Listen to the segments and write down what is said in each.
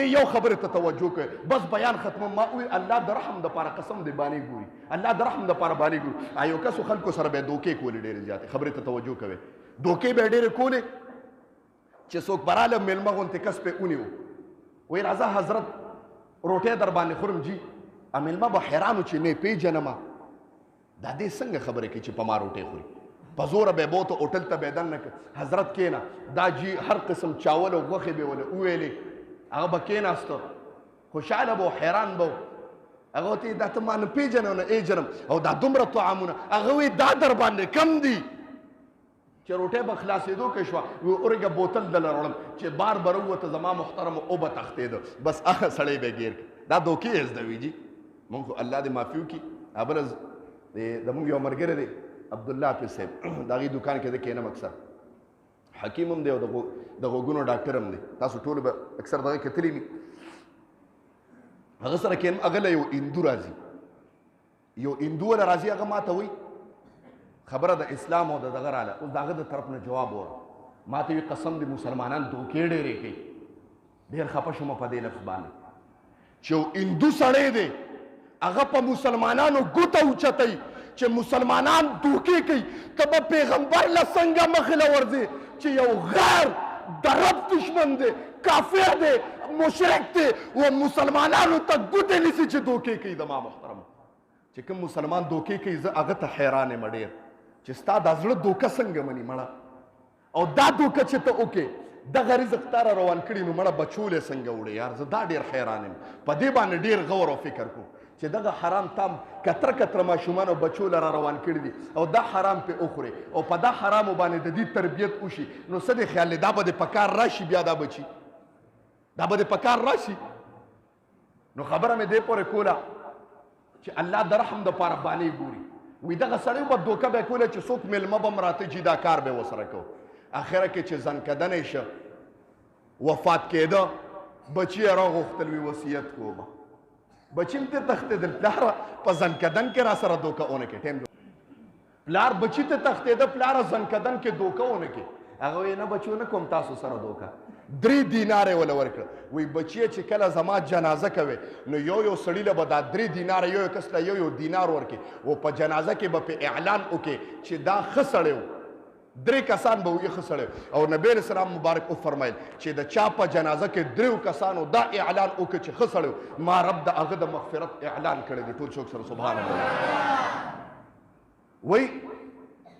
دې یو خبره ته توجه کوي بس بیان ختم ما وی الله د رحم د پاره قسم دی باندې ګوري الله د رحم د پاره باندې ګوري ایو کسو خلکو سره به دوکې کولې ډېرې زیاتې خبره ته توجه کوي دوکې به ډېرې کولې چې څوک براله میلمه غونته کس په اونیو وی راځه حضرت روټه در باندې خورم جی میلمه به حیرانو چې نه پیژنم دا دې څنګه خبره کوي چې په ما روټه خوري په زوره به بوته هوټل ته به دننه حضرت کېنه دا جی هر قسم چاول او غوښې به وله وویلې هغه به کېناسته خوشحاله به حیران به هغه ته دا ته ما نه پیژنې نه ایجرم او دا دومره طعامونه هغه وی دا در باندې کم دي چې روټه به خلاصېدو کې شوه وی اورګه بوتل دله راوړم چې بار بر ووته زما محترم او به تښتېده بس هغه سړی به ګیر دا دوکې زده وي جي مونږ خو الله دې معافي وکړي ابرز زمونږ یو ملګری دی عبدالله حافظ صاحب د هغې دوکان کې زه کښېنم اکثر حکیم هم دی او د غوږونو ډاکټر هم دی تاسو ټولو به اکثر دغه کتلي وي هغه سره کښېنم هغه له یو هندو راځي یو هندو له راځي هغه ما ته وایي خبره د اسلام او د دغه راله اوس د هغه د طرف نه جواب وره ما ته وي قسم د مسلمانان دوکې ډېرې کوي ډېر خفه شوم په دې لفظ باندې چې یو هندو سړی دی هغه په مسلمانانو ګوته اوچتوي چې مسلمانان دوکې کوي ته به پیغمبر له څنګه مخې له ورځې چې یو غیر د رب دشمن دی کافر دی مشرک دی و مسلمانانو ته ګوتې نیسي چې دوکې کوي زما محترم چې کوم مسلمان دوکې کوي زه هغه ته حیران یم ډېر چې ستا دا زړه دوکه څنګه مني مړه او دا دوکه چې ته وکې دغه رزق تا را روان کړي نو مړه بچولې څنګه وړې یار زه دا ډېر حیران یم په دې باندې ډېر غور او فکر کوم چې دغه حرام تام کتره کتره ماشومان او بچو له را روان کړي دي او دا حرام پې وخورې او په دا حرامو باندې د دې تربیت وشي نو څه دې خیال دی دا به دې په کار راشي بیا دا بچي دا به دې په کار راشي نو خبره مې دې پورې کوله چې الله د رحم دپاره باندې ګوري وی دغه سړی به دوکه به کوله چې څوک میلمه به م راته جي دا کار به ورسره کوو اخره کې چې زنکدنی شه وفات کېده بچي یې راغوښتل وي وصیت کوو به بچي م ته تښتېدل پلاره په زنکدن کې را سره دوکه ونه کې ټیم پلار بچي ته تښتېده پلاره زنکدن کې دوکه ونه کې هغه وایي نه بچو نه کوم تاسو سره دوکه 3 دیناره وله ورکړه وایي بچیه چې کله زما جنازه کوي نو یو سړي له به دا 3 دیناره یو کس له یو دینار ورکړي او په جنازه کې به په اعلان وکړي چې دا ښه سړی و 3 کسان به وي ښه سړی او نبی علیه السلام مبارک وفرمیل چې د چا په جنازه کې 3 کسانو دا اعلان وکړي چې ښه سړی ما رب د هغه د مغفرت اعلان کړی دی ټول څوک سره سبحان الله وایي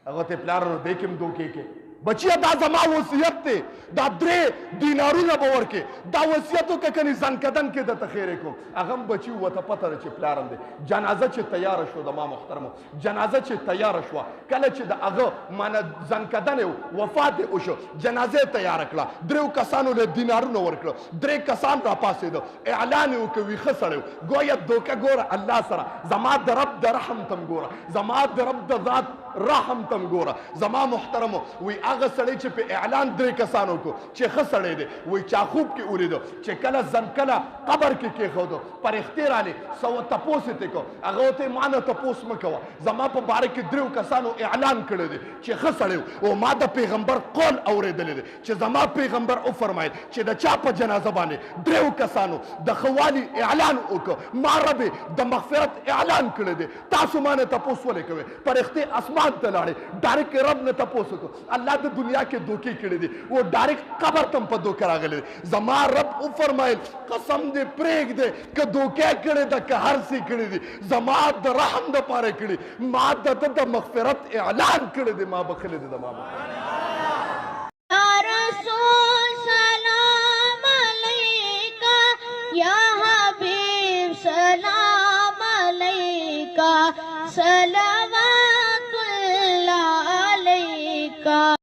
هغه ته پلار نو دی کې هم دوکې کې بچیا دا زما وصیت دی دا 3 دینارونه به ورکې دا وصیت وکړه کنې زنکدن کې درته خیرې کوم هغه هم بچي ورته پته ده چې پلارم دی جنازه چې تیاره شوه د ما محترمو جنازه چې تیاره شوه کله چې د هغه مانه زنکدن وفات یې وشو جنازه یې تیاره کړه 3 کسانو له دینارونه ورکړه 3 کسان راپاڅېده اعلان یې وکړه ویښه سړی ګویا دوکه ګوره الله سره زما د رب د رحم تم ګوره زما د رب د ذات رحم تم ګوره زما محترمو وی هغه سړی چې په اعلان 3 کسانو کو چې ښه سړی دی وی چا خوب کې ولیدو چې کله کله قبر کې کېښودو فرښتې رالې څه تپوس یې کو هغه ورته ما نه تپوس مه کوه زما په باره کې 3 کسانو اعلان کړی دی چې ښه سړی او ما د پیغمبر قول اورېدلی دی چې زما پیغمبر وفرمایل چې د چا په جنازه باندې 3 کسانو د ښه والي اعلان وکړه ما رب د مغفرت اعلان کړی دی تاسو ما نه تپوس ولې کوئ فرښتې اسمان ته لاړې ډایرکټ رب نه تپوس وکړو الله د دنیا کې دوکې کړې دي او ډایرکټ قبر ته په دوکه راغلی دی زما رب وفرمایل قسم دې پرېږدې که دوکې کړې ده که هر څه کړې دي زما د رحم دپاره کړي ما د ده د مغفرت اعلان کړی دی ما بخښلی دی زما یا رسول سلام علیکہ یا حبیب سلام علیکہ صلوات اللہ علیکہ